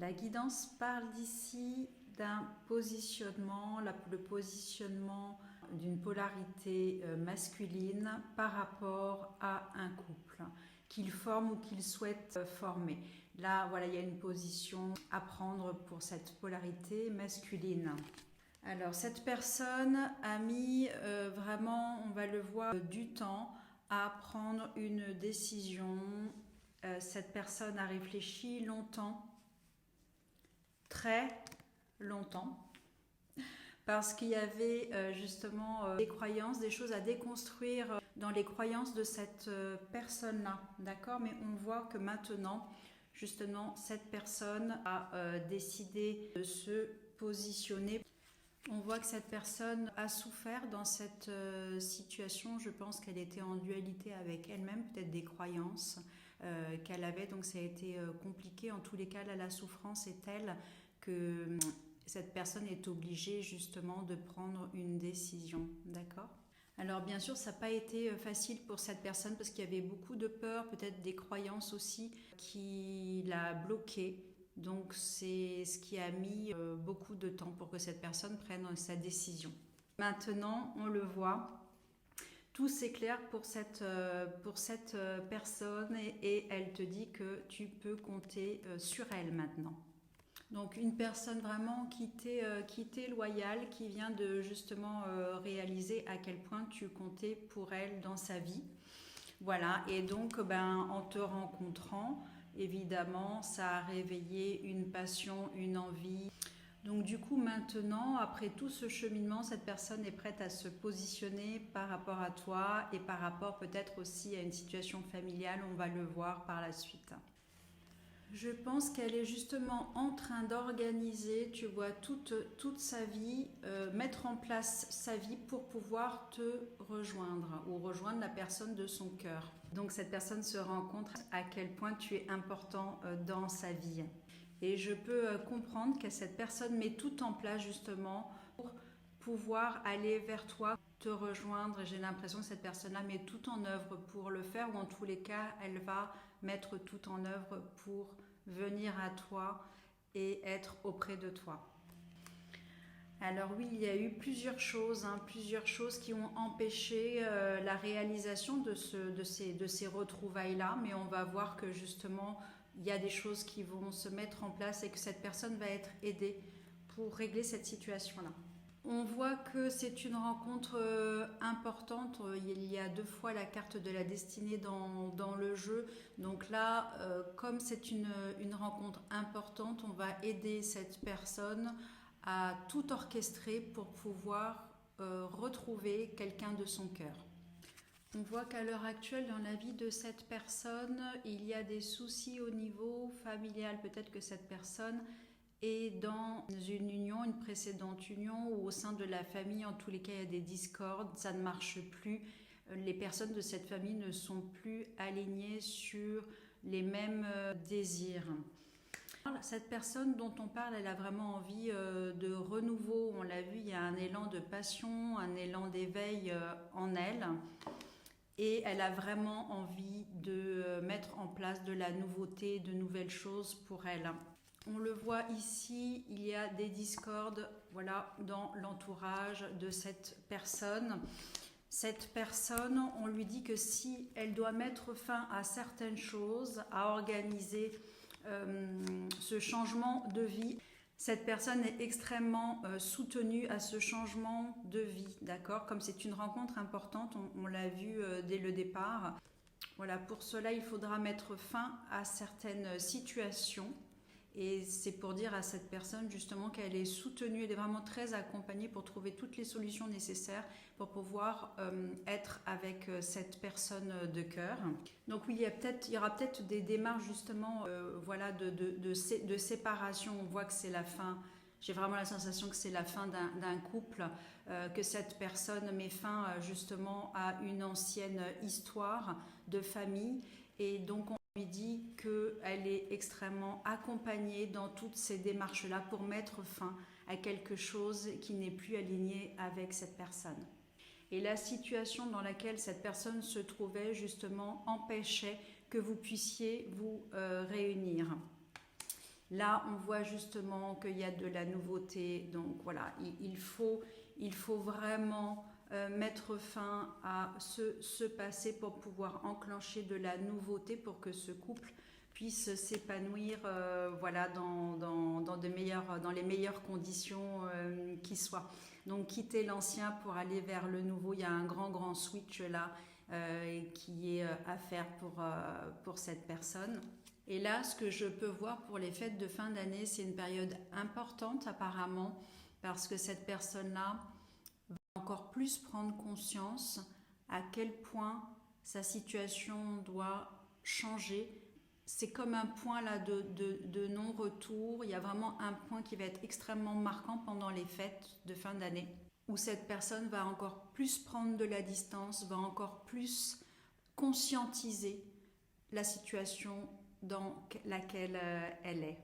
La guidance parle d'ici d'un positionnement, le positionnement d'une polarité masculine par rapport à un couple qu'il forme ou qu'il souhaite former. Là, voilà, il y a une position à prendre pour cette polarité masculine. Alors, cette personne a mis vraiment, on va le voir, du temps à prendre une décision. Cette personne a réfléchi longtemps, très longtemps, parce qu'il y avait justement des croyances, des choses à déconstruire dans les croyances de cette personne-là, d'accord? Mais on voit que maintenant, justement, cette personne a décidé de se positionner. On voit que cette personne a souffert dans cette situation. Je pense qu'elle était en dualité avec elle-même, peut-être des croyances qu'elle avait, donc ça a été compliqué. En tous les cas, là, la souffrance est telle que cette personne est obligée justement de prendre une décision, d'accord? Alors bien sûr, ça n'a pas été facile pour cette personne parce qu'il y avait beaucoup de peur, peut-être des croyances aussi qui l'a bloquée. Donc c'est ce qui a mis beaucoup de temps pour que cette personne prenne sa décision. Maintenant, on le voit, tout s'éclaire pour cette personne et elle te dit que tu peux compter sur elle maintenant. Donc une personne vraiment qui t'est loyale, qui vient de justement réaliser à quel point tu comptais pour elle dans sa vie. Voilà, et donc en te rencontrant, évidemment, ça a réveillé une passion, une envie. Donc du coup maintenant, après tout ce cheminement, cette personne est prête à se positionner par rapport à toi et par rapport peut-être aussi à une situation familiale, on va le voir par la suite. Je pense qu'elle est justement en train d'organiser, tu vois, toute sa vie, mettre en place sa vie pour pouvoir te rejoindre ou rejoindre la personne de son cœur. Donc cette personne se rend compte à quel point tu es important dans sa vie. Et je peux comprendre que cette personne met tout en place justement pour pouvoir aller vers toi, te rejoindre. J'ai l'impression que cette personne-là met tout en œuvre pour le faire, ou en tous les cas, elle va mettre tout en œuvre pour venir à toi et être auprès de toi. Alors oui, il y a eu plusieurs choses qui ont empêché la réalisation de ces retrouvailles-là, mais on va voir que justement, il y a des choses qui vont se mettre en place et que cette personne va être aidée pour régler cette situation-là. On voit que c'est une rencontre importante. Il y a 2 fois la carte de la destinée dans le jeu. Donc là, comme c'est une rencontre importante, on va aider cette personne à tout orchestrer pour pouvoir retrouver quelqu'un de son cœur. On voit qu'à l'heure actuelle, dans la vie de cette personne, il y a des soucis au niveau familial. Peut-être que cette personne et dans une union, une précédente union, ou au sein de la famille, en tous les cas, il y a des discordes, ça ne marche plus. Les personnes de cette famille ne sont plus alignées sur les mêmes désirs. Cette personne dont on parle, elle a vraiment envie de renouveau. On l'a vu, il y a un élan de passion, un élan d'éveil en elle. Et elle a vraiment envie de mettre en place de la nouveauté, de nouvelles choses pour elle. On le voit ici, il y a des discordes, voilà, dans l'entourage de cette personne. Cette personne, on lui dit que si elle doit mettre fin à certaines choses, à organiser ce changement de vie, cette personne est extrêmement soutenue à ce changement de vie, d'accord? Comme c'est une rencontre importante, on l'a vu dès le départ. Voilà, pour cela, il faudra mettre fin à certaines situations. Et c'est pour dire à cette personne justement qu'elle est soutenue, elle est vraiment très accompagnée pour trouver toutes les solutions nécessaires pour pouvoir être avec cette personne de cœur. Donc oui, il y aura peut-être des démarches justement voilà, de séparation. On voit que c'est la fin. J'ai vraiment la sensation que c'est la fin d'un couple, que cette personne met fin justement à une ancienne histoire de famille. Et donc on lui dit qu'elle est extrêmement accompagnée dans toutes ces démarches-là pour mettre fin à quelque chose qui n'est plus aligné avec cette personne. Et la situation dans laquelle cette personne se trouvait justement empêchait que vous puissiez vous réunir. Là, on voit justement qu'il y a de la nouveauté. Donc voilà, il faut vraiment mettre fin à ce passé pour pouvoir enclencher de la nouveauté pour que ce couple puisse s'épanouir voilà, dans les meilleures conditions qui soient. Donc quitter l'ancien pour aller vers le nouveau, il y a un grand switch là qui est à faire pour cette personne. Et là, ce que je peux voir pour les fêtes de fin d'année, c'est une période importante apparemment, parce que cette personne-là va encore plus prendre conscience à quel point sa situation doit changer. C'est comme un point là de non-retour. Il y a vraiment un point qui va être extrêmement marquant pendant les fêtes de fin d'année, où cette personne va encore plus prendre de la distance, va encore plus conscientiser la situation dans laquelle elle est.